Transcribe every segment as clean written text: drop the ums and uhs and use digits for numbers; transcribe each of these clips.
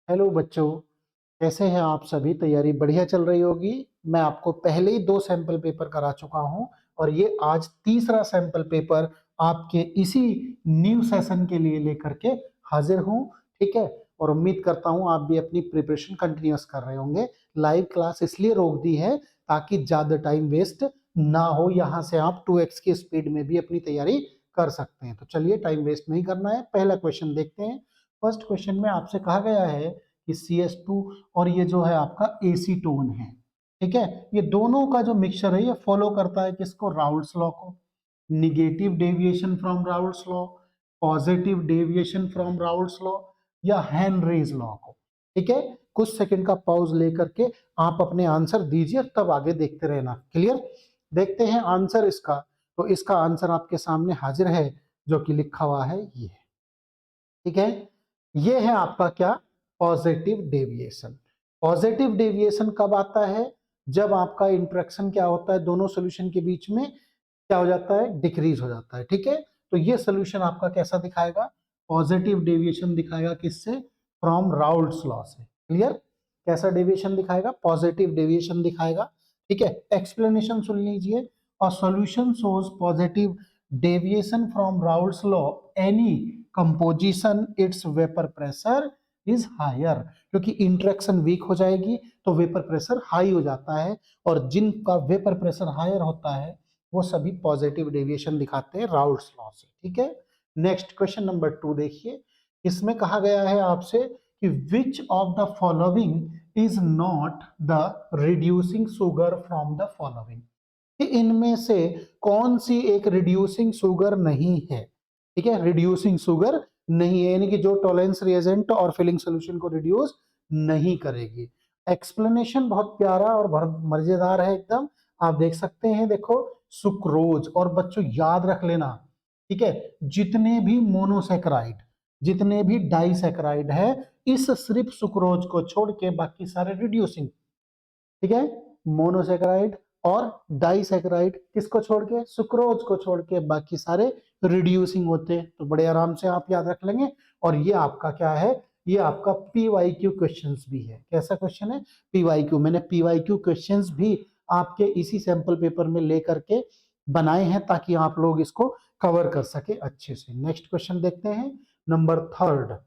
Hello बच्चों, कैसे हैं आप सभी? तैयारी बढ़िया चल रही होगी। मैं आपको पहले ही 2 सैंपल पेपर करा चुका हूं और ये आज तीसरा सैंपल पेपर आपके इसी न्यू सेशन के लिए लेकर के हाजिर हूं। ठीक है, और उम्मीद करता हूं आप भी अपनी प्रिपरेशन कंटिन्यूअस कर रहे होंगे। लाइव क्लास इसलिए रोक दी है ताकि ज्यादा टाइम वेस्ट ना हो, यहाँ से आप 2x की स्पीड में भी अपनी तैयारी कर सकते हैं। तो चलिए, टाइम वेस्ट नहीं करना है, पहला क्वेश्चन देखते हैं। फर्स्ट क्वेश्चन में आपसे कहा गया है कि CS2 और ये जो है आपका एसीटोन है। ठीक है, ये दोनों का जो मिक्सचर है ये फॉलो करता है किसको? राउल्स लॉ को। Negative deviation from Raoult's law, positive deviation from Raoult's law या हेनरीज लॉ को। ठीक है, कुछ सेकंड का पॉज लेकर के आप अपने आंसर दीजिए, तब आगे देखते रहना। क्लियर? देखते हैं आंसर इसका। तो इसका आंसर आपके सामने हाजिर है, जो कि लिखा हुआ है ये। ठीक है, ये है आपका क्या? Positive deviation. पॉजिटिव डेविएशन कब आता है? जब आपका इंटरेक्शन क्या होता है दोनों सॉल्यूशन के बीच में, क्या हो जाता है? डिक्रीज हो जाता है। ठीक है, तो ये सॉल्यूशन आपका कैसा दिखाएगा? पॉजिटिव डेविएशन दिखाएगा। किससे? फ्रॉम राउल्स लॉ से। क्लियर? कैसा डेविएशन दिखाएगा? पॉजिटिव डेविएशन दिखाएगा। ठीक है, एक्सप्लेनेशन सुन लीजिए। A solution shows positive deviation from Raoult's law any composition its vapour pressure is higher. क्योंकि इंटरेक्शन वीक हो जाएगी तो वेपर प्रेशर हाई हो जाता है, और जिनका वेपर प्रेशर हायर होता है वो सभी पॉजिटिव डेविएशन दिखाते हैं राउल्स लॉ से। ठीक है, नेक्स्ट क्वेश्चन नंबर 2 देखिए। इसमें कहा गया है आपसे कि which of the following is not the reducing sugar from the following. कि इनमें से कौन सी एक रिड्यूसिंग शुगर नहीं है? ठीक है, रिड्यूसिंग शुगर नहीं है, यानी कि जो टॉलेंस रिएजेंट और फिलिंग सॉल्यूशन को रिड्यूस नहीं करेगी। एक्सप्लेनेशन बहुत प्यारा और बहुत मजेदार है एकदम। आप देख सकते हैं, देखो, सुक्रोज। और बच्चों याद रख लेना, ठीक है, जितने भी मोनोसेक्राइड, जितने भी डाइसेक्राइड है, इस सिर्फ सुक्रोज को छोड़ के बाकी सारे रिड्यूसिंग। ठीक है, मोनोसेक्राइड और डाइसेक्राइड किसको छोड़ के? सुक्रोज को छोड़ के बाकी सारे रिड्यूसिंग होते हैं। तो बड़े आराम से आप याद रख लेंगे। और ये आपका क्या है? ये आपका PYQ क्वेश्चंस भी है। कैसा क्वेश्चन है? PYQ। मैंने PYQ क्वेश्चंस भी आपके इसी सैंपल पेपर में लेकर के बनाए हैं ताकि आप लोग इसको कवर कर सके अच्छे से। नेक्स्ट क्वेश्चन देखते हैं, नंबर 3।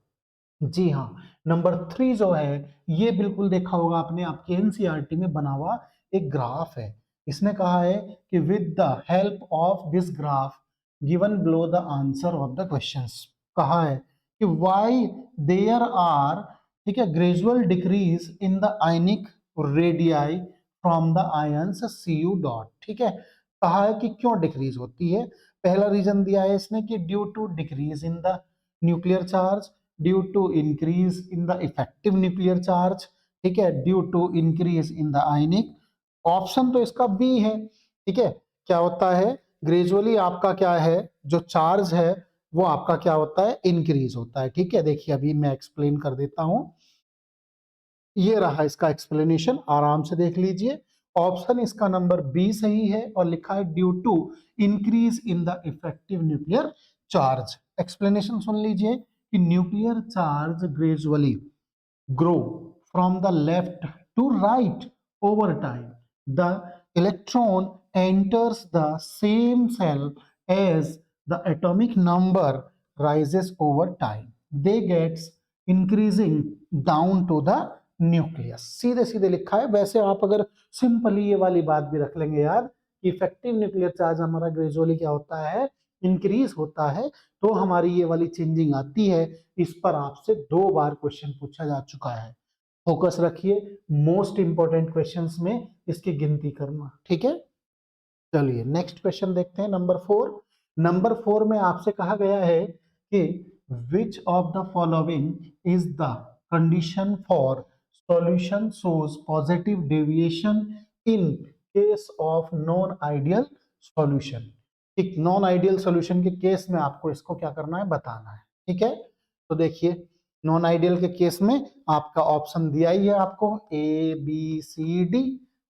जी हाँ, नंबर 3 जो है ये बिल्कुल देखा होगा आपने, आपके एनसीईआरटी में बना हुआ एक ग्राफ है। इसने कहा है कि with the help of this graph given below the answer of the questions. कहा है कि व्हाई देयर आर, ठीक है, gradual decrease in the ionic radii from the ions Cu dot. ठीक है, कहा है कि क्यों डिक्रीज होती है। पहला रीजन दिया है इसने कि due to decrease in the nuclear charge, due to increase in the effective nuclear charge, ठीक है, due to increase in the ionic. Option तो इसका बी है। ठीक है, क्या होता है? ग्रेजुअली आपका क्या है, जो चार्ज है वो आपका क्या होता है? इंक्रीज होता है। ठीक है, देखिए अभी मैं एक्सप्लेन कर देता हूं। ये रहा इसका एक्सप्लेनेशन, आराम से देख लीजिए। ऑप्शन इसका नंबर बी सही है और लिखा है due to increase in the effective nuclear charge. Explanation सुन लीजिए कि nuclear charge gradually grow from the left to right over time. The electron enters the same cell as the atomic number rises over time. They gets increasing down to the nucleus. सीधे सीधे लिखा है। वैसे आप अगर simply ये वाली बात भी रख लेंगे याद, इफेक्टिव न्यूक्लियर चार्ज हमारा ग्रेजुअली क्या होता है? इंक्रीज होता है। तो हमारी ये वाली चेंजिंग आती है। इस पर आपसे 2 बार क्वेश्चन पूछा जा चुका है। फोकस रखिए, मोस्ट इंपोर्टेंट क्वेश्चंस में इसकी गिनती करना। ठीक है, चलिए नेक्स्ट क्वेश्चन देखते हैं, नंबर 4। नंबर 4 में आपसे कहा गया है कि which of the following is the condition for solution shows positive deviation in case of non ideal solution. एक नॉन आइडियल सॉल्यूशन के केस में आपको इसको क्या करना है? बताना है। ठीक है, तो देखिए नॉन आइडियल के केस में आपका ऑप्शन दिया ही है आपको, ABCD।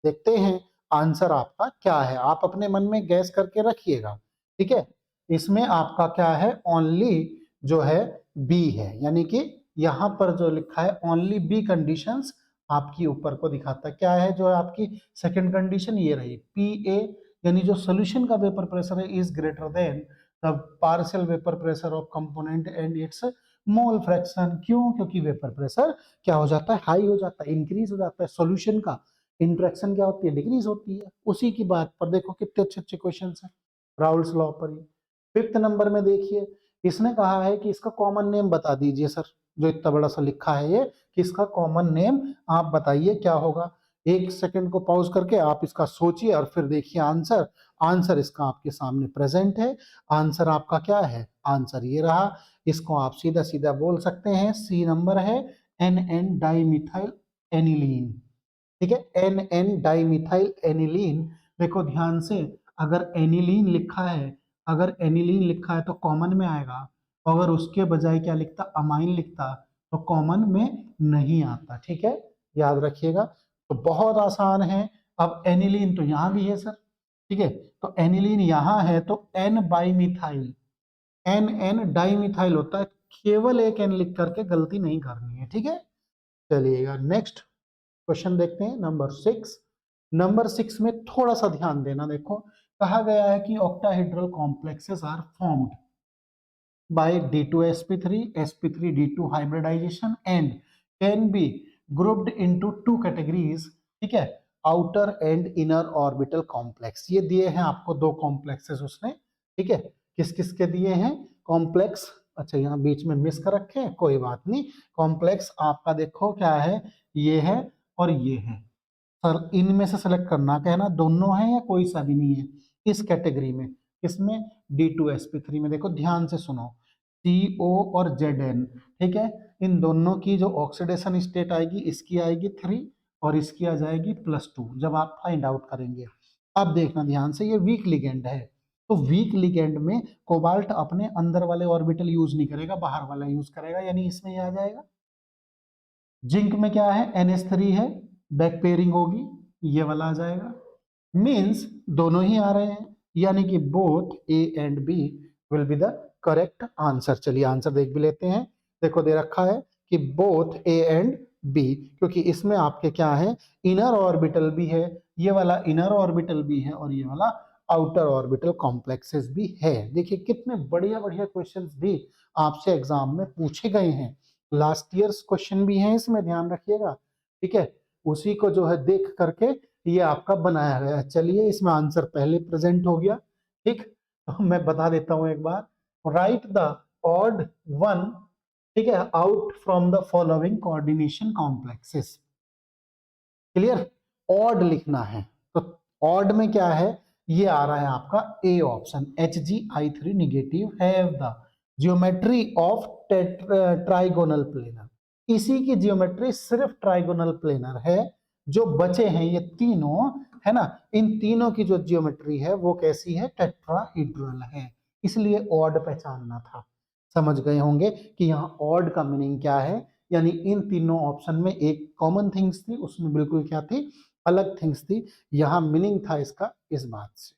देखते हैं आंसर आपका क्या है, आप अपने मन में गैस करके रखिएगा। ठीक है, इसमें आपका क्या है? ओनली जो है बी है, यानी कि यहाँ पर जो लिखा है ओनली बी कंडीशंस आपकी ऊपर को दिखाता है। क्या है जो है आपकी सेकंड कंडीशन, ये रही पी ए, यानी जो सोल्यूशन का वेपर प्रेशर है is greater than the partial vapour pressure of component and it's mole fraction. क्यों? क्योंकि वेपर प्रेशर क्या हो जाता है, हाई हो जाता है, इंक्रीज हो जाता है, सॉल्यूशन का इंट्रैक्शन क्या होती है, डिक्रीज होती है। उसी की बात पर देखो कितने अच्छे अच्छे क्वेश्चन है राउल्स लॉ पर ही। फिफ्थ नंबर में देखिए, इसने कहा है कि इसका कॉमन नेम बता दीजिए सर, जो इतना बड़ा सा लिखा है ये, कि इसका कॉमन नेम आप बताइए क्या होगा। एक सेकंड को पॉज करके आप इसका सोचिए और फिर देखिए आंसर। आंसर इसका आपके सामने प्रेजेंट है। आंसर आपका क्या है, आंसर ये रहा। इसको आप सीधा सीधा बोल सकते हैं, सी नंबर है एन एन डाइमिथाइल एनिलीन। ठीक है, एन एन डाइमिथाइल एनिलीन। देखो ध्यान से, अगर एनिलीन लिखा है, अगर एनिलीन लिखा है तो कॉमन में आएगा, अगर उसके बजाय क्या लिखता, अमाइन लिखता, तो कॉमन में नहीं आता। ठीक है, याद रखिएगा। तो बहुत आसान है। अब एनिलीन तो यहां भी है सर, ठीक है, तो एनिलीन यहां है तो N by methyl, N N dimethyl होता है। केवल एक एन लिख करके गलती नहीं करनी है। ठीक है, चलिएगा नेक्स्ट क्वेश्चन देखते हैं, नंबर 6। नंबर 6 में थोड़ा सा ध्यान देना। देखो कहा गया है कि octahedral complexes are formed by D2sp3 sp3 D2 hybridization and can be grouped into two categories। ठीक है, outer and inner orbital complex. ये दिए हैं आपको दो कॉम्प्लेक्सेस उसने। ठीक है, किस किस के दिए हैं कॉम्प्लेक्स, अच्छा यहाँ बीच में मिस कर रखे हैं, कोई बात नहीं। कॉम्प्लेक्स आपका देखो क्या है, ये है और ये है सर। इनमें से सेलेक्ट करना, कहना दोनों है या कोई सा भी नहीं है इस कैटेगरी में। इसमें D2sp3 में देखो ध्यान से सुनो, CO और Zn। ठीक है, इन दोनों की जो ऑक्सीडेशन स्टेट आएगी, इसकी आएगी 3 और इसकी आ जाएगी +2 जब आप फाइंड आउट करेंगे। अब देखना ध्यान से, ये वीक लिगेंड है, तो वीक लिगेंड में कोबाल्ट अपने अंदर वाले ऑर्बिटल यूज नहीं करेगा, बाहर वाला यूज करेगा, यानी इसमें ये आ जाएगा। जिंक में क्या है, NH3 है, बैक पेयरिंग होगी, ये वाला आ जाएगा। मीन्स दोनों ही आ रहे हैं, यानी कि both A and B will be the correct answer. चलिए आंसर देख भी लेते हैं। देखो दे रखा है कि बोथ ए एंड बी, क्योंकि इसमें आपके क्या है, इनर ऑर्बिटल भी है, ये वाला इनर ऑर्बिटल भी है और ये वाला आउटर ऑर्बिटल कॉम्प्लेक्सेस भी है। देखिए कितने बढ़िया बढ़िया क्वेश्चंस भी आपसे एग्जाम में पूछे गए हैं। लास्ट ईयर्स क्वेश्चन भी हैं इसमें, ध्यान रखिएगा। ठीक है, उसी को जो है देख करके ये आपका बनाया गया है। चलिए इसमें आंसर पहले प्रेजेंट हो गया। ठीक, तो मैं बता देता हूं एक बार, राइट द ऑड वन, ठीक है, out from the following coordination complexes. Clear, odd लिखना है तो ऑड में क्या है, ये आ रहा है आपका A option, Hg(I3) negative have the geometry of trigonal planar. इसी की ज्योमेट्री सिर्फ ट्राइगोनल प्लेनर है। जो बचे हैं ये तीनों, है ना, इन तीनों की जो ज्योमेट्री है वो कैसी है, टेट्राहीड्रल है। इसलिए ऑड पहचानना था। समझ गए होंगे कि यहाँ ऑड का मीनिंग क्या है, यानी इन तीनों ऑप्शन में एक कॉमन थिंग्स थी, उसमें बिल्कुल क्या थी, अलग थिंग्स थी। यहाँ मीनिंग था इसका इस बात से।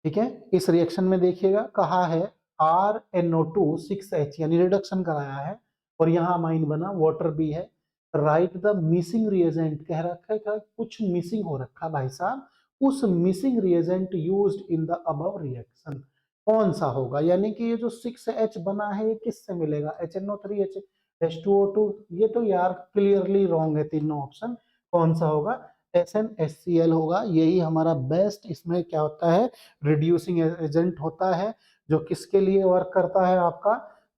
ठीक है, इस रिएक्शन में देखिएगा कहा है RnO2 6H, यानी रिडक्शन कराया है और यहाँ अमाइन बना, वाटर भी है। राइट द मिसिंग रिएजेंट, कह रखा है क्या, कुछ मिसिंग हो रखा भाई साहब, उस missing reagent used in the above reaction कौन सा होगा। यानी कि ये जो 6H बना है ये किससे मिलेगा, HNO3H H2O2। ये तो यार क्लियरली रॉन्ग है तीनों ऑप्शन। कौन सा होगा, SnHCl होगा। यही हमारा बेस्ट, इसमें क्या होता है, रिड्यूसिंग एजेंट होता है, जो किसके लिए वर्क करता है आपका,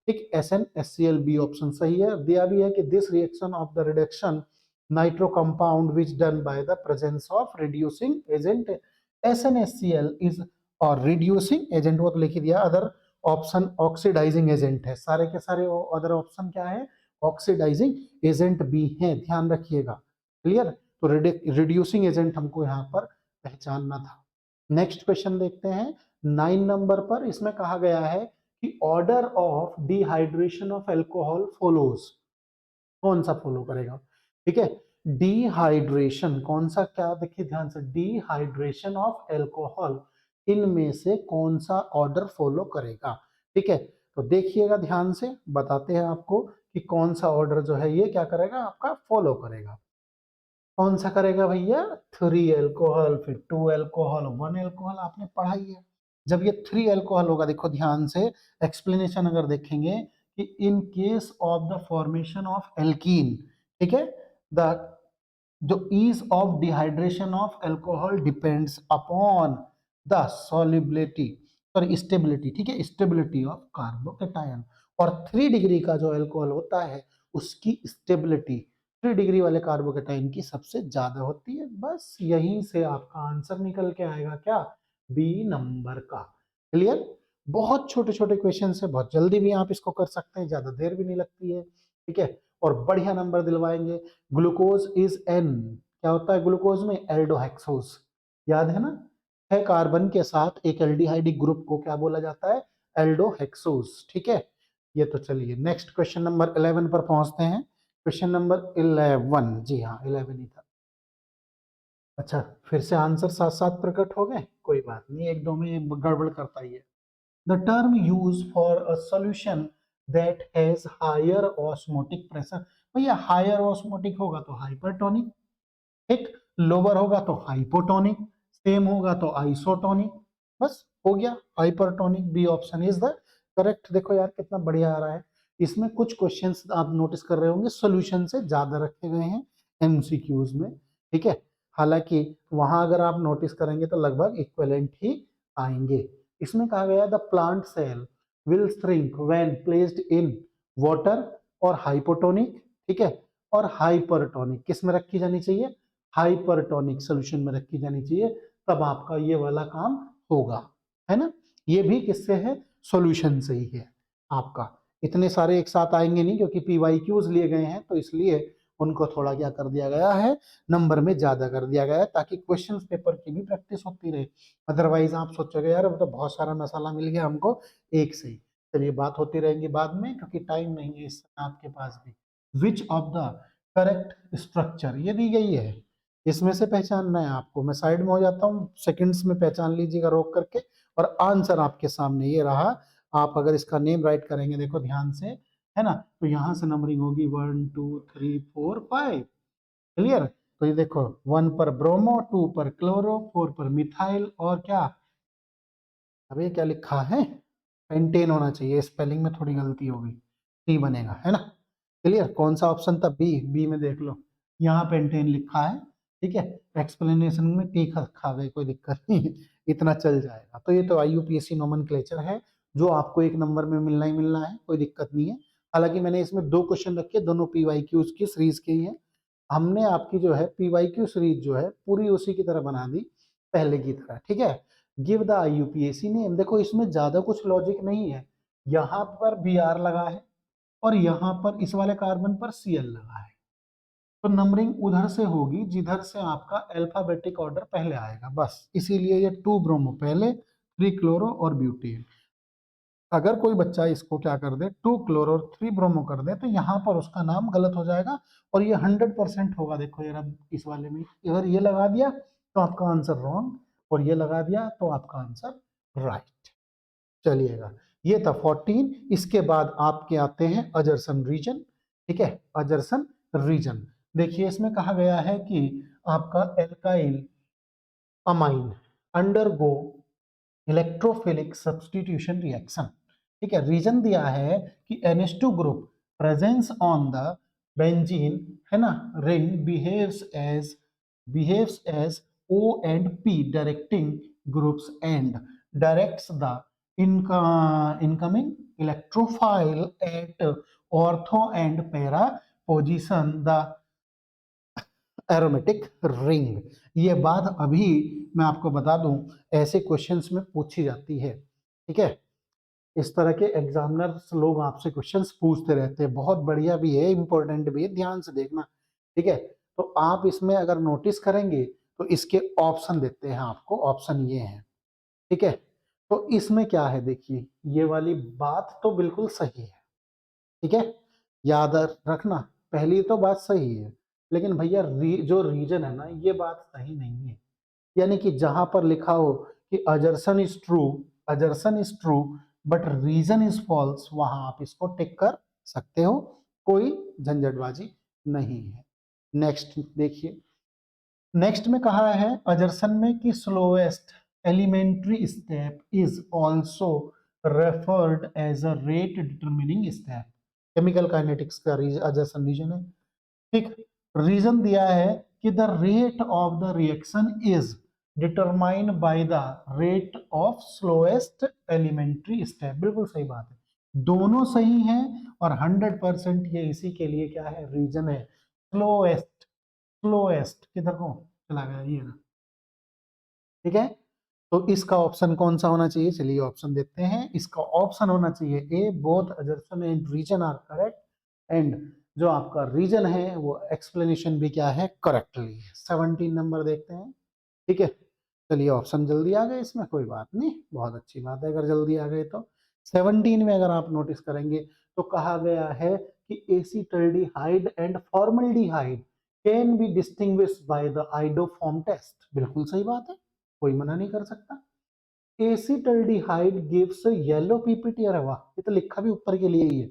ठीक, SnHCl बी ऑप्शन सही है। दिया भी है कि this reaction of the reduction nitro compound which done by the presence of reducing agent SnHCl is, और रिड्यूसिंग एजेंट वो तो लिख दिया, अदर ऑप्शन ऑक्सीडाइजिंग एजेंट है। सारे के सारे अदर ऑप्शन क्या है, ऑक्सीडाइजिंग एजेंट भी है, ध्यान रखिएगा। क्लियर, तो रिड्यूसिंग एजेंट हमको यहाँ पर पहचानना था। नेक्स्ट क्वेश्चन देखते हैं 9 नंबर पर। इसमें कहा गया है कि order of dehydration of alcohol follows, कौन सा फॉलो करेगा। ठीक है, डिहाइड्रेशन कौन सा, क्या देखिए ध्यान से, डिहाइड्रेशन ऑफ एल्कोहल, इनमें से कौन सा ऑर्डर फॉलो करेगा। ठीक है, तो देखिएगा ध्यान से, बताते हैं आपको कि कौन सा ऑर्डर जो है ये क्या करेगा, आपका फॉलो करेगा। कौन सा करेगा भैया, 3 अल्कोहल, फिर 2 अल्कोहल, 1 अल्कोहल, आपने पढ़ा ही है। जब ये 3 अल्कोहल होगा, देखो ध्यान से एक्सप्लेनेशन अगर देखेंगे कि in case of the formation of alkene, ठीक है, द जो ease of dehydration of alcohol depends upon the solubility sorry stability, ठीक है, स्टेबिलिटी ऑफ कार्बोकेटायन। और 3 डिग्री का जो अल्कोहल होता है उसकी स्टेबिलिटी 3 डिग्री वाले कार्बोकेटाइन की सबसे ज्यादा होती है। बस यहीं से आपका आंसर निकल के आएगा, क्या, बी नंबर का। क्लियर। बहुत छोटे छोटे क्वेश्चन है, बहुत जल्दी भी आप इसको कर सकते हैं, ज्यादा देर भी नहीं लगती है, ठीक है, और बढ़िया नंबर दिलवाएंगे। ग्लूकोज इज एन, क्या होता है ग्लूकोज में, एल्डोहेक्सोज, याद है ना, 6 कार्बन के साथ एक एल्डिहाइडिक ग्रुप को क्या बोला जाता है, एल्डोहेक्सोज, ठीक है। ये तो चलिए नेक्स्ट क्वेश्चन नंबर 11 पर पहुंचते हैं। क्वेश्चन नंबर 11, जी हाँ 11 ही था। अच्छा, फिर से आंसर साथ साथ प्रकट हो गए, कोई बात नहीं, एक दो में गड़बड़ करता ही है। The term used for a solution that has higher osmotic pressure, भैया हायर ऑस्मोटिक होगा तो हाइपरटोनिक, एक लोअर होगा तो हाइपोटोनिक, सेम होगा तो आइसोटोनिक, बस हो गया hypertonic. B option is the correct. देखो यार कितना बढ़िया आ रहा है। इसमें कुछ क्वेश्चंस आप नोटिस कर रहे होंगे सॉल्यूशन से ज्यादा रखे गए हैं एमसीक्यूज में, ठीक है। हालांकि वहां अगर आप नोटिस करेंगे तो लगभग इक्विवेलेंट ही आएंगे। इसमें कहा गया the plant cell will shrink when placed in water और हाइपोटोनिक, ठीक है, और हाइपरटोनिक किस में रखी जानी चाहिए, हाइपरटोनिक सोल्यूशन में रखी जानी चाहिए, तब आपका ये वाला काम होगा, है ना। ये भी किससे है, सॉल्यूशन से ही है आपका। इतने सारे एक साथ आएंगे नहीं क्योंकि पीवाईक्यूज लिए गए हैं, तो इसलिए उनको थोड़ा क्या कर दिया गया है, नंबर में ज्यादा कर दिया गया है, ताकि क्वेश्चन पेपर की भी प्रैक्टिस होती रहे। अदरवाइज आप सोचोगे यार तो बहुत सारा मसाला मिल गया हमको एक से ही। चलिए बात होती रहेंगी बाद में, क्योंकि टाइम नहीं है इस समय आपके पास भी। Which of the correct structure, ये दी गई है, इसमें से पहचानना है आपको। मैं साइड में हो जाता हूँ, सेकंड्स में पहचान लीजिएगा रोक करके, और आंसर आपके सामने ये रहा। आप अगर इसका नेम राइट करेंगे, देखो ध्यान से, है ना, तो यहां से नंबरिंग होगी 1 2 3 4 5। क्लियर। तो ये देखो 1 पर ब्रोमो, 2 पर क्लोरो, 4 पर मिथाइल, और क्या, अब ये क्या लिखा है, पेंटेन होना चाहिए, स्पेलिंग में थोड़ी गलती हो गई, टी बनेगा, है ना। क्लियर। कौन सा ऑप्शन था, बी। बी में देख लो, यहाँ पेंटेन लिखा है, ठीक है, एक्सप्लेनेशन में टी खा गई, कोई दिक्कत नहीं है, इतना चल जाएगा। तो ये तो आईयूपीएससी नोमेनक्लेचर है जो आपको एक नंबर में मिलना ही मिलना है, कोई दिक्कत नहीं है। हालांकि मैंने इसमें 2 क्वेश्चन रखे, दोनों पीवाईक्यूज की सीरीज के ही है। हमने आपकी जो है पीवाईक्यू सीरीज जो है पूरी उसी की तरह बना दी, पहले की तरह, ठीक है। गिव द आईयूपीएसी नेम, देखो इसमें ज्यादा कुछ लॉजिक नहीं है। यहाँ पर बी आर लगा है और यहाँ पर इस वाले कार्बन पर सी एल लगा है, तो नंबरिंग उधर से होगी जिधर से आपका अल्फाबेटिक ऑर्डर पहले आएगा, बस इसीलिए ये 2 ब्रोमो पहले, 3 क्लोरो और ब्यूटेन। अगर कोई बच्चा इसको क्या कर दे, 2 क्लोरो और 3 ब्रोमो कर दे, तो यहाँ पर उसका नाम गलत हो जाएगा, और ये 100% होगा। देखो यार अब इस वाले में अगर ये लगा दिया तो आपका आंसर रॉन्ग, और ये लगा दिया तो आपका आंसर राइट। चलिएगा, ये था 14। इसके बाद आपके आते हैं अजरसन रीजन, ठीक है, अजरसन रीजन। देखिए इसमें कहा गया है कि आपका alkyl amine undergo electrophilic substitution reaction, ठीक है। रीजन दिया है कि NH2 group presence on the benzene, है ना, ring behaves as O and P directing groups and directs the incoming electrophile at ortho and para position the aromatic ring. ये बात अभी मैं आपको बता दूं, ऐसे क्वेश्चंस में पूछी जाती है, ठीक है। इस तरह के एग्जामिनर्स लोग आपसे क्वेश्चंस पूछते रहते हैं, बहुत बढ़िया भी है, इंपॉर्टेंट भी है, ध्यान से देखना, ठीक है। तो आप इसमें अगर नोटिस करेंगे तो इसके ऑप्शन देते हैं आपको, ऑप्शन ये है, ठीक है। तो इसमें क्या है, देखिए ये वाली बात तो बिल्कुल सही है, ठीक है, याद रखना, पहली तो बात सही है, लेकिन भैया जो रीजन है ना, ये बात सही नहीं है। यानी कि जहां पर लिखा हो कि assertion is true but reason is false, वहां आप इसको टिक कर सकते हो, कोई झंझटबाजी नहीं है। नेक्स्ट देखिए, नेक्स्ट में कहा है अजरसन में कि slowest elementary step is also referred as a rate determining step. Chemical kinetics का अजरसन रीजन है। ठीक, रीजन दिया है कि the rate of the reaction is determined by the rate of slowest elementary step. बिल्कुल सही बात है, दोनों सही हैं और 100% ये इसी के लिए क्या है, रीजन है। स्लोएस्ट, स्लोएस्ट किधर को चला गया ये ना, ठीक है। तो इसका ऑप्शन कौन सा होना चाहिए, चलिए ऑप्शन देखते हैं। इसका ऑप्शन होना चाहिए A, both assertion and reason are correct, and जो आपका रीजन है वो एक्सप्लेनेशन भी क्या है, करेक्टली है। 17 नंबर देखते हैं, ठीक है। चलिए ऑप्शन जल्दी आ गए, इसमें कोई बात नहीं, बहुत अच्छी बात है अगर जल्दी आ गए तो। 17 में अगर आप नोटिस करेंगे तो कहा गया है कि acetaldehyde and formaldehyde can be distinguished by the iodoform test. बिल्कुल सही बात है, कोई मना नहीं कर सकता। एसीटल्डिहाइड गिव्स येलो पीपीटी, अरे वाह, ये तो लिखा भी ऊपर के लिए ही है।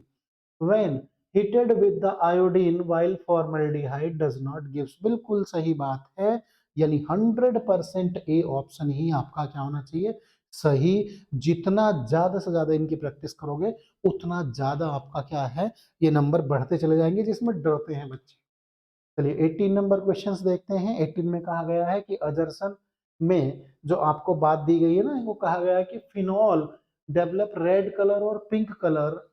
When heated with the iodine while formaldehyde does not gives, बिल्कुल सही बात है। यानी 100% ए ऑप्शन ही आपका क्या होना चाहिए, सही। जितना ज्यादा से ज्यादा इनकी प्रैक्टिस करोगे उतना ज्यादा आपका क्या है, ये नंबर बढ़ते चले जाएंगे, जिसमें डरते हैं बच्चे। चलिए 18 नंबर क्वेश्चंस देखते हैं। 18 में कहा गया है कि अजरसन में जो आपको बात दी गई है ना, वो कहा गया है कि फिनॉल डेवलप रेड कलर और pink colour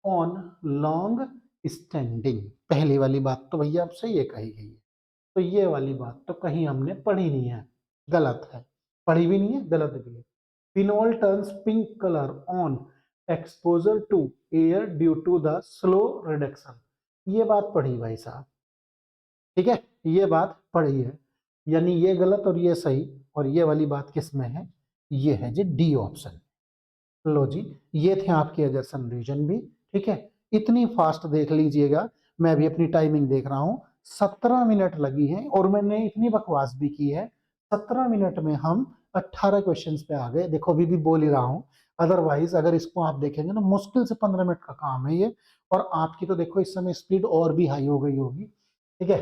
on long standing. पहली वाली बात तो भैया आप सही है कही गई है, तो ये वाली बात तो कहीं हमने पढ़ी नहीं है, गलत है। पढ़ी भी नहीं है, गलत भी है। Phenol turns pink colour on exposure to air due to the slow reduction, ये बात पढ़ी भाई साहब, ठीक है, ये बात पढ़ी है। यानी ये गलत और ये सही, और ये वाली बात किस में है, ये है जी डी ऑप्शन। लो जी, ये थे आपके एजर्सन रीजन भी, ठीक है। इतनी फास्ट देख लीजिएगा, मैं भी अपनी टाइमिंग देख रहा हूँ, 17 मिनट लगी है और मैंने इतनी बकवास भी की है। 17 मिनट में हम 18 क्वेश्चंस पे आ गए, देखो अभी भी बोल ही रहा हूँ। अदरवाइज अगर इसको आप देखेंगे ना, मुश्किल से 15 मिनट का काम है ये, और आपकी तो देखो इस समय स्पीड और भी हाई हो गई होगी, ठीक है,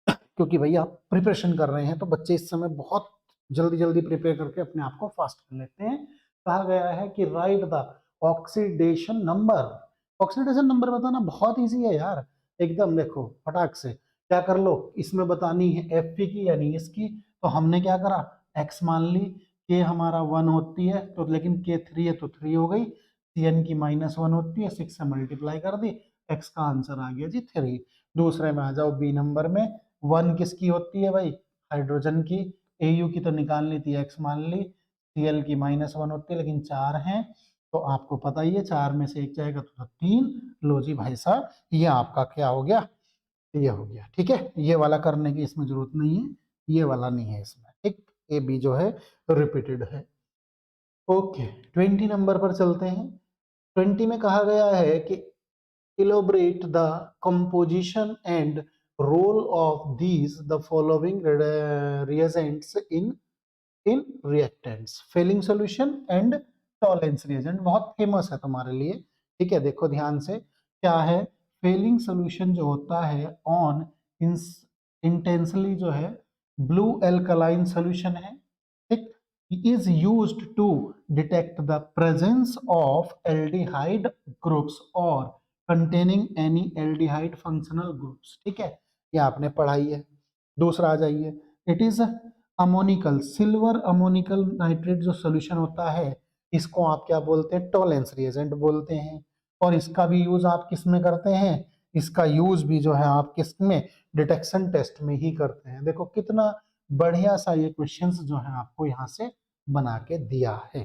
क्योंकि भैया आप प्रिपरेशन कर रहे हैं, तो बच्चे इस समय बहुत जल्दी जल्दी प्रिपेयर करके अपने आप को फास्ट कर लेते हैं। कहा गया है कि right the oxidation number. Oxidation number बताना बहुत इजी है यार, एकदम देखो फटाक से क्या कर लो, इसमें बतानी है एफ की यानी इसकी, तो हमने क्या करा, एक्स मान ली, के हमारा 1 होती है तो, लेकिन के 3 है तो 3 हो गई, सी एन की -1 होती है, 6 से मल्टीप्लाई कर दी, एक्स का आंसर आ गया जी 3। दूसरे में आ जाओ, बी नंबर में, 1 किसकी होती है भाई, हाइड्रोजन की, एयू की तो निकालनी थी, एक्स मान ली, सीएल की -1 होती है, लेकिन 4 हैं, तो आपको पता ही है 4 में से 1 जाएगा तो 3। लो जी भाई साहब, ये आपका क्या हो गया, ये हो गया, ठीक है। ये वाला करने की इसमें जरूरत नहीं है, ये वाला नहीं है इसमें, ठीक। ए बी जो है रिपीटेड है। ओके, 20 नंबर पर चलते हैं। 20 में कहा गया है कि elaborate the composition and role of these the following reagents in reactants, failing solution and tolerance reagent। बहुत फेमस है तुम्हारे लिए, ठीक है। देखो ध्यान से, क्या है, फेलिंग सोल्यूशन जो होता है ऑन इंटेंसली जो है ब्लू एल्कलाइन सोल्यूशन है, ठीक, is used to detect the presence of aldehyde groups or containing any aldehyde functional groups, ठीक है, ये आपने पढ़ाई है। दूसरा आ जाइए, it is ammoniacal, silver ammoniacal nitrate जो सोल्यूशन होता है, इसको आप क्या बोलते हैं, टॉलेंस रिएजेंट बोलते हैं। और इसका भी यूज आप किस में करते हैं, इसका यूज भी जो है आप किस में, डिटेक्शन टेस्ट में ही करते हैं। देखो कितना बढ़िया सा ये क्वेश्चंस जो है आपको यहाँ से बना के दिया है,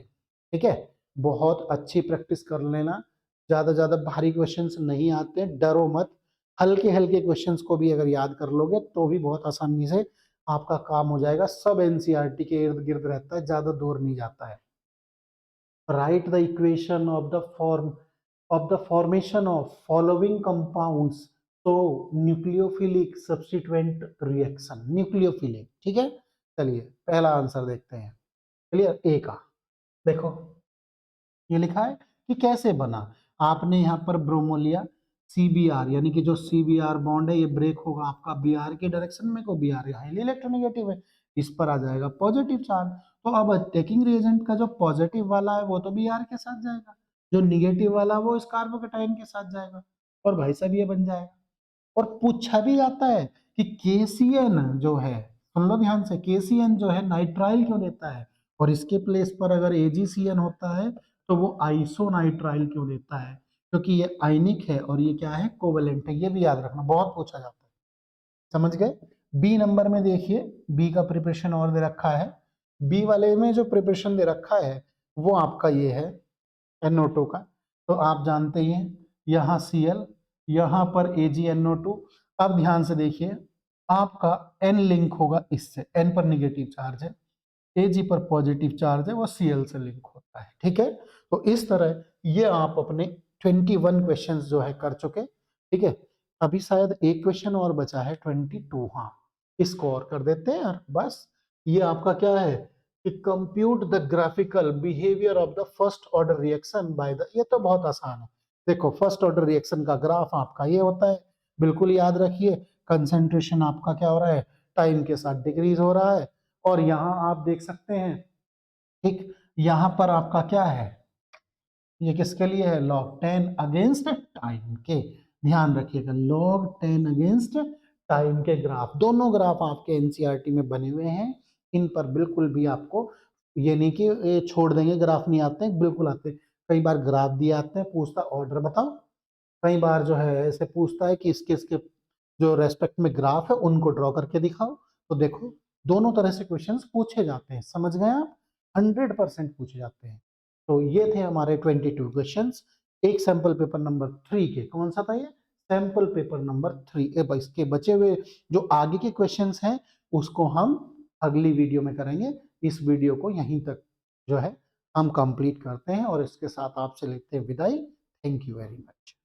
ठीक है। बहुत अच्छी प्रैक्टिस कर लेना, ज्यादा ज्यादा भारी क्वेश्चंस नहीं आते, डरो मत। हल्के हल्के क्वेश्चंस को भी अगर याद कर लोगे तो भी बहुत आसानी से आपका काम हो जाएगा। सब एनसीईआरटी के इर्द गिर्द रहता है, ज्यादा दूर नहीं जाता है। Right the equation of the form of the formation of following compounds, so nucleophilic substituent reaction, nucleophilic, ठीक है। चलिए पहला आंसर देखते हैं, क्लियर, ए का। देखो ये लिखा है कि कैसे बना, आपने यहाँ पर ब्रोमो लिया, सीबीआर, यानी कि जो सीबीआर बॉन्ड है ये ब्रेक होगा आपका बीआर के डायरेक्शन में, को बीआर हाईली इलेक्ट्रोनेगेटिव है, इस पर आ जाएगा पॉजिटिव चार्ज। तो अब अटैकिंग रिएजेंट का जो पॉजिटिव वाला है वो तो बीआर के साथ जाएगा, जो निगेटिव वाला वो इस कार्बोकेटाइन के साथ जाएगा, और भाई साहब ये बन जाएगा। और पूछा भी जाता है कि केसीएन जो है, सुन लो ध्यान से, केसीएन जो है नाइट्राइल क्यों देता है, और इसके प्लेस पर अगर एजीसीएन होता है तो वो आइसोनाइट्राइल क्यों देता है, क्योंकि ये आयनिक है और ये क्या है, कोवेलेंट है। ये भी याद रखना, बहुत पूछा जाता है। समझ गए। बी नंबर में देखिए, बी का प्रिपरेशन और दे रखा है। बी वाले में जो प्रिपरेशन दे रखा है वो आपका ये है NO2 का। तो आप जानते ही हैं, यहाँ Cl, यहाँ पर AgNO2। अब ध्यान से देखिए, आपका N लिंक होगा इससे, N पर निगेटिव चार्ज है, Ag पर पॉजिटिव चार्ज है, वो Cl से लिंक होता है। ठीक है, तो इस तरह ये आप अपने 21 क्वेश्चंस जो है कर चुके। ठीक है, अभी शायद एक क्वेश्चन और बचा है 22। हाँ, इसको और कर देते हैं यार, बस। ये आपका क्या है कि compute the graphical behaviour of the first order reaction by the, ये तो बहुत आसान है। देखो, फर्स्ट ऑर्डर रिएक्शन का ग्राफ आपका ये होता है, बिल्कुल याद रखिए। कंसेंट्रेशन आपका क्या हो रहा है, टाइम के साथ डिक्रीज हो रहा है, और यहाँ आप देख सकते हैं, ठीक, यहाँ पर आपका क्या है, ये किसके लिए है, log 10 अगेंस्ट टाइम के। ध्यान रखिएगा, log 10 अगेंस्ट टाइम के ग्राफ, दोनों ग्राफ आपके एनसीईआरटी में बने हुए हैं। इन पर बिल्कुल भी आपको ये नहीं कि ये छोड़ देंगे, ग्राफ नहीं आते हैं, बिल्कुल आते हैं। कई बार ग्राफ दिए आते हैं, पूछता ऑर्डर बताओ। कई बार जो है ऐसे पूछता है कि इसके इसके जो रेस्पेक्ट में ग्राफ है उनको ड्रॉ करके दिखाओ। तो देखो, दोनों तरह से क्वेश्चंस पूछे जाते हैं, समझ गए आप, 100% पूछे जाते हैं। तो ये थे हमारे 22 क्वेश्चंस। एक सैंपल पेपर नंबर 3 के, कौन सा था ये, सैंपल पेपर नंबर 3। इसके बचे हुए जो आगे के क्वेश्चंस हैं उसको हम अगली वीडियो में करेंगे। इस वीडियो को यहीं तक जो है हम कंप्लीट करते हैं और इसके साथ आपसे लेते हैं विदाई। Thank you very much.